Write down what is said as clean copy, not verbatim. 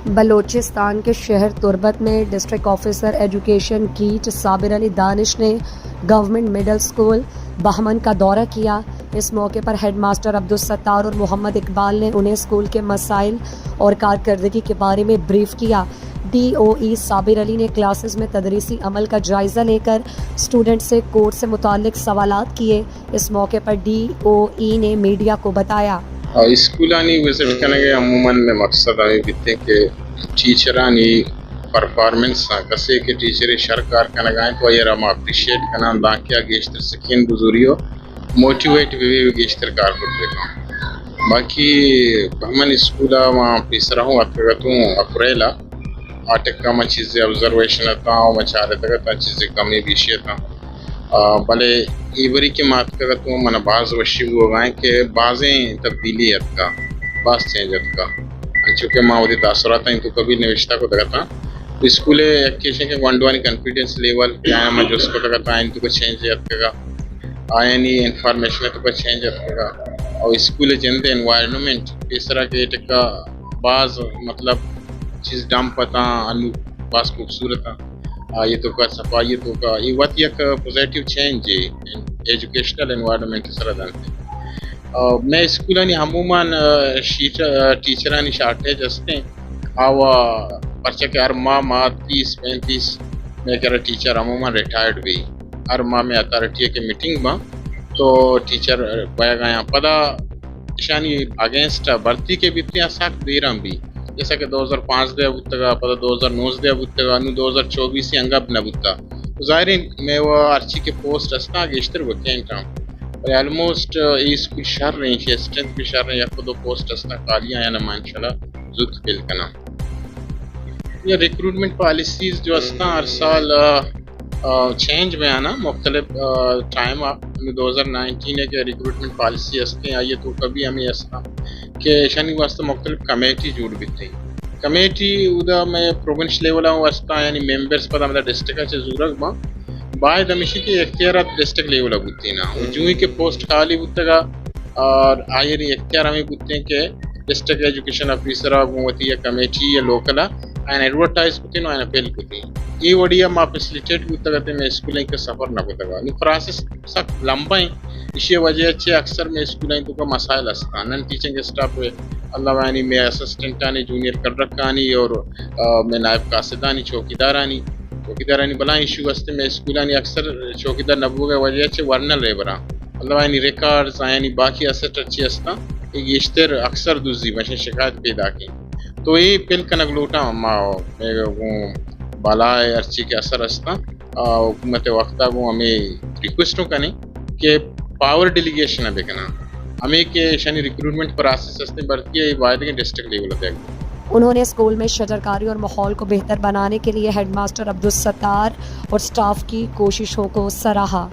بلوچستان کے شہر تربت میں ڈسٹرکٹ آفیسر ایجوکیشن کیٹ صابر علی دانش نے گورنمنٹ مڈل اسکول بہمن کا دورہ کیا۔ اس موقع پر ہیڈ ماسٹر عبدالستار اور محمد اقبال نے انہیں اسکول کے مسائل اور کارکردگی کے بارے میں بریف کیا۔ ڈی او ای صابر علی نے کلاسز میں تدریسی عمل کا جائزہ لے کر اسٹوڈنٹ سے کورس سے متعلق سوالات کیے۔ اس موقع پر ڈی او ای نے میڈیا کو بتایا اسکولانی وزٹ کرنے کے عموماً میں مقصد ہمیں بیتے کہ ٹیچرانی پرفارمنس کسی کے ٹیچر شرکار کا لگائیں تو یہ ہم اپریشیٹ کرنا باقی گیشتر سکین گزوری ہو موٹیویٹ بھی گیشتر کار کرتے ہیں۔ باقی ہمیں اسکول وہاں پیسرا ہوں اتگتوں اپریلا آٹک کا میں چیزیں آبزرویشن ہوتا ہوں میں چاہ رہتا کہ چیزیں کمی بیشی تھا بلے ایوری کے مات کا تو من بعض وشی ہو گئے کہ بعضیں تبدیلیت کا بعض چینجت کا چونکہ ماں وہ تاثرات ہیں تو کبھی نوشتہ کو دکھتا تو اسکول ایکیشن کے ونڈوانی کانفیڈنس لیول کیا میں جو اس کو دکھتا ہے تو چینج گا آیا نہیں انفارمیشن تو چینج گا اور اسکول جنتے انوائرمنٹ اس طرح کے کا بعض مطلب چیز ڈم پتا بعض خوبصورت یہ تو کا صفائی تو کا یہ وقت ایک پوزیٹیو چینج ہے ایجوکیشنل انوائرمنٹ سر دانتے میں اسکولانی عموماً ٹیچرانی شارٹیج ہستے پرچہ کہ ہر ماہ 30-35 میں کہہ رہا ٹیچر عموماً ریٹائرڈ بھی ہر ماہ میں اتھارٹی کے میٹنگ میں تو ٹیچر بیا گیا پدا شانی اگینسٹ بھرتی کے بھی اتنے سخت دیرم بھی جیسا کہ 2005 دیا بودتا پدا 2009 دیا بودتا 2024 انگب نہ بودتا ظاہرین میں وہ ارچی کے پوسٹ ہستا گیشتر وکینٹ ہوں آلموسٹ یہ اسکول شہر رہی ہے اسٹرینتھ بھی شہر رہی ہے خود پوسٹ ہستا خالی آیا نا انشاءاللہ زود فل کرنا یہ ریکروٹمنٹ پالیسیز جو ہستا ہر سال چینج میں آنا مختلف ٹائم 2019 کے ریکروٹمنٹ پالیسی ہستے آئیے تو کبھی ہمیں ہستا کہ شانی واسطہ مختلف کمیٹی جوڑ بھی تھی کمیٹی ادا میں پروونس لیول واسطہ یعنی ممبرس پتہ مطلب ڈسٹرکٹ سے ضرورت ماں باعث ہمیشہ کی اختیارات ڈسٹرکٹ لیول ہوتی نا جو ہی کے پوسٹ خالی ہوتا گا اور آئر اختیار ہمیں ہوتے ہیں کہ ڈسٹرکٹ ایجوکیشن آفیسر ہوتی ہے کمیٹی یا لوکل این ایڈورٹائز ہوتی نا این اپیل ہوتی یہ وڈیا ماں فیسلیٹیٹ ہوتا گا میں اسکولیں کے سفر نہ ہوتا گا یہ پروسیس سخت لمبا ہے اسی وجہ سے اکثر میں اسکولیں تو کا مسائل ہستا نن ٹیچنگ اسٹاف اللہ وانی میں اسسٹنٹ آنی جونیئر کنڈکٹانی اور میں نائب قاصدانی چوکیدارانی بلا ایشو واسطے میں اسکولانی اکثر چوکیدار نبو کا وجہ سے ورنہ لیبرا اللہ وانی ریکارڈز یعنی باقی اسٹ اچھی ہستا یہ اشتر اکثر دوسری مشین شکایت پیدا کی تو یہ پل کنک لوٹا ماں بالا ارچی کے اثر ہستا حکومت وقتہ کو ہمیں ریکویسٹوں کرنے کہ پاور ڈیلیگیشن ہے بکنا ہمیں کہ شانی ریکروٹمنٹ پروسیس ہستے بڑھتی ہے یہ واحد کے ڈسٹرکٹ لیول پہ انہوں نے اسکول میں شجرکاری اور ماحول کو بہتر بنانے کے لیے ہیڈ ماسٹر عبدالستار اور سٹاف کی کوششوں کو سراہا۔